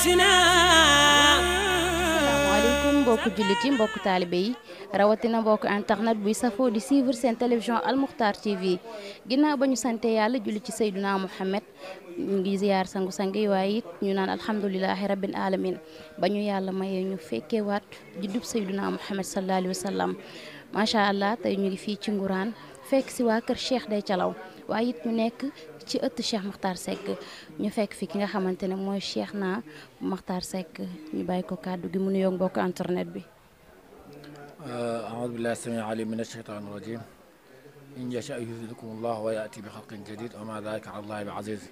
ياسنا asalaamaaleykum mbokku jullit yi mbokku taalibe yi rawatina mbokku internet buy safoo di suivre seen télévision Al Moukhtar TV ginnaaw ba ñu sante yàlla julli ci Seydina Mouhamed ñu ngi ziyaar sangu-sang yi waaye it ñu naan alhamdulilahi rabbil alamin ba ñu yàlla mayee ñu fekkee waat juddub Seydina Mouhamed sallallahu alayhi wa sallam macha allah tey ñu ngi fii ci Ngourane fekk si waa kër Cheikh Dey Thialaw waaye it ñu nekk ci ëtt Cheikh Makhtar Seck ñu fekk fi ki nga xamante ne mooy Cheikh na Makhtar Seck ñu bàyyi ko kàddu gi mu nuyoog mbokk internet bi. أعوذ بالله السميع العليم من الشيطان الرجيم إن يشاء يذهبكم الله ويأتي بخلق جديد وما ذلك على الله بعزيز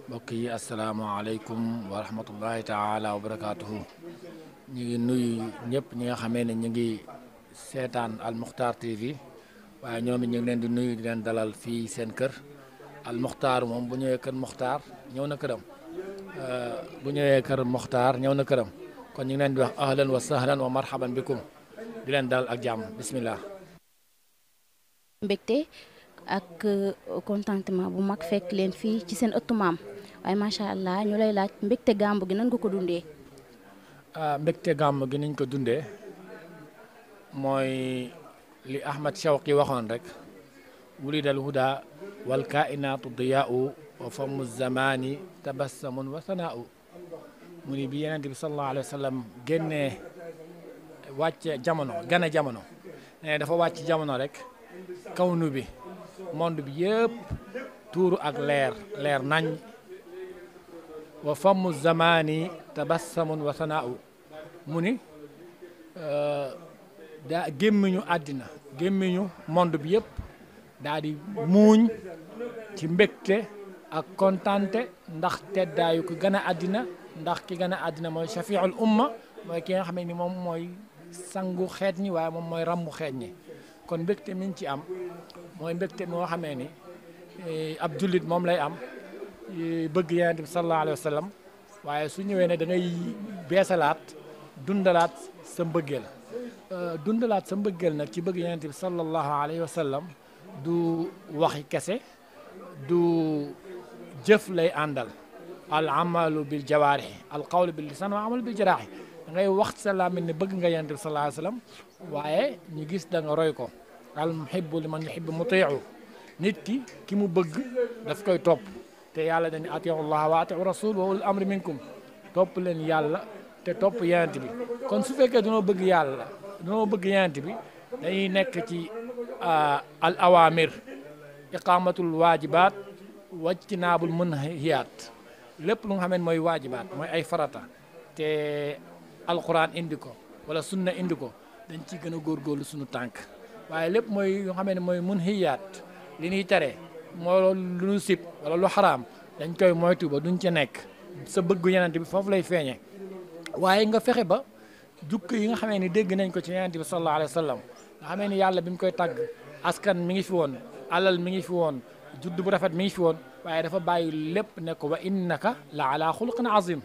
mbokk yi asalaamaaleykum wa rahmatullahi taala wa barakaatuhu ñu ngi nuyu ñëpp ñi nga xamee ne ñu ngi seetaan Al Moukhtar TV waaye ñoom it ñu ngi leen di nuyu di leen dalal fii seen kër Al Moukhtar moom bu ñëwee kër Moukhtar ñëw na këram bu ñëwee kër Moukhtar ñëw na këram kon ñu ngi leen di wax ahlan wa sahlan wa marhaban bikum di leen dalal ak jàmm bismillah. mbégte ak contentement bu mag fekk leen fii ci seen ëttu maam waaye macha allah ñu lay laaj mbégte gàmb gi nan nga ko dundee. mbégte gàmb gi niñ ko dundee mooy li Ahmad Shawqi waxoon rek wulidal huda wal kainaatu diyaau wa famu zamani tabassamun wa sanaau mu ni bi Yonent bi sallallahu alayhi wa sallam génnee wàcce jamono gane jamono ne dafa wàcc jamono rek kawnu bi monde bi yëpp tuuru ak leer nañ wa famu zamani tabassamun wa sanaau mu ni daa gémmiñu àddina gémmiñu monde bi yëpp daa di muuñ ci mbégte ak kontante ndax teddaayu ko gën a àddina ndax ki gën a àddina mooy shafiul umma mooy ki nga xam ni moom mooy sangu xeet ñi waaye moom mooy rammu xeet ñi kon mbégte mi ñu ci am mooy mbégte moo xamee ni ab jullit moom lay am bëgg Yonent bi sallallahu alayhi wa sallam waaye su ñëwee ne da ngay beesalaat dundalaat sa mbëggeel dundalaat sa mbëggeel nag ci bëgg Yonent bi sallallahu alayhi wa sallam du waxi kese du jëf lay àndal al amalu bil jawaarih al qawlu bil lisan wa amalu bil jaraahi da ngay wax sa làmmiñ ne bëgg nga Yonent bi sallallahu alayhi wa sallam waaye ñu gis da nga roy ko al muhibbu liman yuhibbu mutii'u nit ki mu bëgg daf koy topp te yàlla dañu atiu allah wa atiu rasul wa ulul amri minkum topp leen yàlla te topp Yonent bi kon su fekkee dañoo bëgg yàlla dañoo bëgg Yonent bi dañuy nekk ci al awamir iqamatul waajibaat wajtinaabul munhiyaat lépp lu nga xam ne mooy waajibaat mooy ay farata te alquran indi ko wala sunna indi ko dañ ciy gën a góorgóorlu suñu tànk waaye lépp mooy yoo xam ne mooy munhiyaat li ñuy tere moo lu ñu sib wala lu xaraam dañ koy moytu ba duñ ca nekk sa bëggu Yonent bi foofu lay feeñe waaye nga fexe ba jukk yi nga xamee ni dégg nañ ko ci Yonent bi sallallahu alayhi wa sallam nga xamee ni yàlla bi mu koy tàgg askan mi ngi fi woon alal mi ngi fi woon judd bu rafet mi ngi fi woon waaye dafa bàyyi lépp ne ko wa innaka la ala xuluqin azim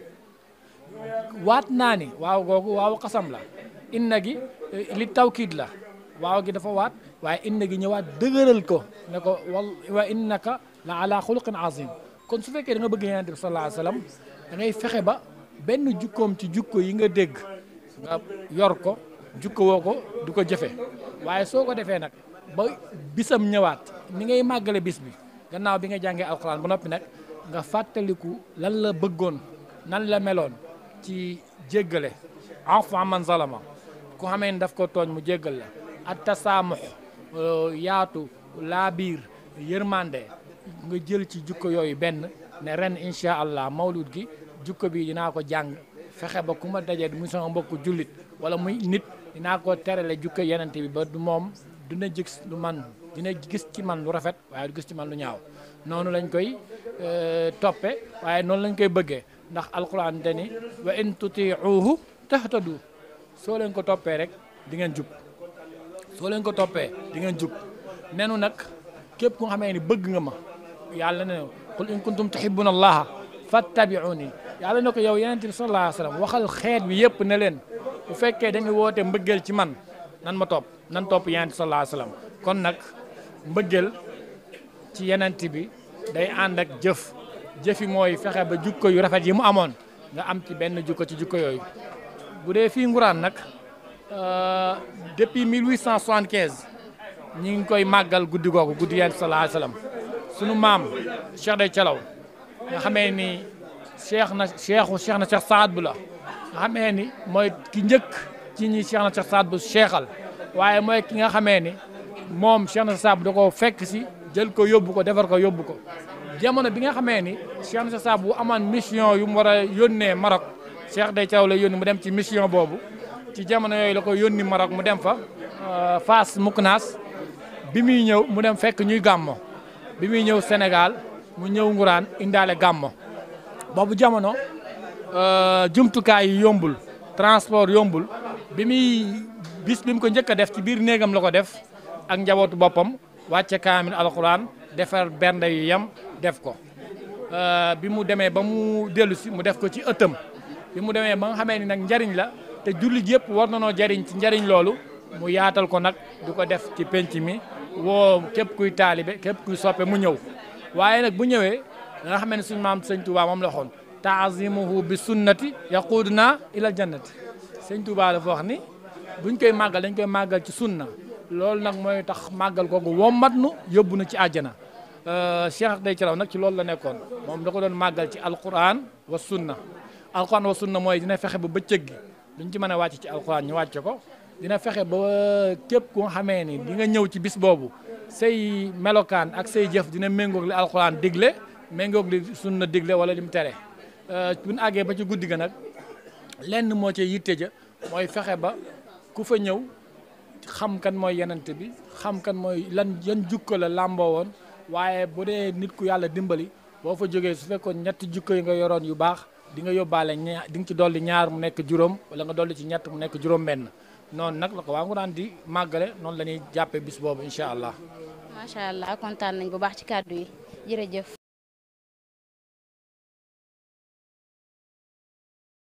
waat naa ni waaw googu waaw xasam la inna gi li tawkiid la waaw gi dafa waat waaye inna gi ñëwaat dëgëral ko ne ko wa innaka la ala xuluqin azim kon su fekkee da nga bëgg Yonent bi sallallahu alayhi wa sallam da ngay fexe ba benn jukkoom ci jukko yi nga dégg nga yor ko jukko woo ko du ko jëfe waaye soo ko defee nag ba bisam ñëwaat ni ngay màggale bis bi gannaaw bi nga jàngee alxuraan ba noppi nag nga fàttaliku lan la bëggoon nan la meloon ci jéggale afu man zalama ku xamee ne daf ko tooñ mu jéggal la at tasaamux yaatu laa biir yërmande nga jël ci jukko yooyu benn ne ren incha allah mawlud gi jukko bi dinaa ko jàng fexe ba ku ma daje muy sama mbokku jullit wala muy nit dinaa ko terale jukko Yonent bi ba du moom dina gis lu man dina gis ci man lu rafet waaye du gis ci man lu ñaaw noonu lañ koy toppe waaye noonu lañ koy bëggee ndax alquran dani wa in tutiuhu tahtadu soo leen ko toppee rek di ngeen jub soo leen ko toppee di ngeen jub nenu nag képp ku nga xamee ni bëgg nga ma yàlla ne qul in kuntum tuhibbuna allaha fattabi'uni yàlla ne ko yow Yonent bi sallallahu alayhi wa sallam waxal xeet bi yëpp ne leen bu fekkee dañuy woote mbëggeel ci man nan ma topp nan topp Yonent bi sallallahu alayhi wa sallam kon nag mbëggeel ci Yonent bi day ànd ak jëf jëfi mooy fexe ba jukko yu rafet yi mu amoon nga am ci benn jukko ci jukko yooyu. bu dee fii Ngourane nag depuis 1875 ñi ngi koy màggal guddi googu guddi Yonent sallallahu alayhi wasallam sunu maam Cheikh Dey Thialaw nga xamee ni Cheikh Saad bu la nga xamee ni mooy ki njëkk ci ñi Cheikh Saad bu cheikhal waaye mooy ki nga xamee ni moom Cheikh Saad bu da ko fekk si jël ko yóbbu ko defar ko yóbbu ko jamono bi nga xamee ni Cheikh Saad bu amaan mission yu mu war a yónnee Maroc Cheikh Dey Thialaw la yónni mu dem ci mission boobu ci jamono yooyu la ko yónni Maroc mu dem fa Fass Muknaas bi muy ñëw mu dem fekk ñuy gàmmo bi muy ñëw Sénégal mu ñëw Ngourane indaale gàmmo boobu jamono jumtukaay yi yombul transport yombul bi mu ko njëkk a def ci biir néegam la ko def ak njabootu boppam wàcce kaamil alxuraan defar bernde yu yem def ko bi mu demee ba mu dellu si mu def ko ci ëttam bi mu demee ba nga xamee ni nag njariñ la te jullit yëpp war na noo jariñ ci njariñ loolu mu yaatal ko nag di ko def ci penc mi woo képp kuy taalibe képp kuy soppe mu ñëw waaye nag bu ñëwee nga xam ne suñu maam sëñ Touba moom la waxoon taazimuhu bi sunnati yaquduna ila jannati sëñ Touba dafa wax ni buñ koy màggal dañ koy màggal ci sunna loolu nag mooy tax màggal googu wommat nu yóbbu na ci àjjana Cheikh Dey Thialaw nag ci loolu la nekkoon moom da ko doon màggal ci alquran wa sunna mooy dina fexe ba bëccëg gi luñ ci mën a wàcc ci alquran ñu wàcce ko dina fexe ba képp ku nga xamee ni di nga ñëw ci bis boobu say melokaan ak say jëf dina méngoog li alquran digle méngoog li sunna digle wala li mu tere buñ àggee ba ci guddi ga nag lenn moo ci yitte ja mooy fexe ba ku fa ñëw xam kan mooy yenante bi xam kan mooy yan jukko la làmboo woon waaye bu dee nit ku yàlla dimbali boo fa jógee su fekkoon ñetti jukko yi nga yoroon yu baax di nga yóbbaale di nga ci dolli ñaar mu nekk juróom wala nga dolli ci ñett mu nekk juróom benn noonu nag la ko waa Ngourane di màggale noonu la ñuy jàppee bis boobu incha allah. macha allah kontaan nañ bu baax ci kàddu yi jërëjëf.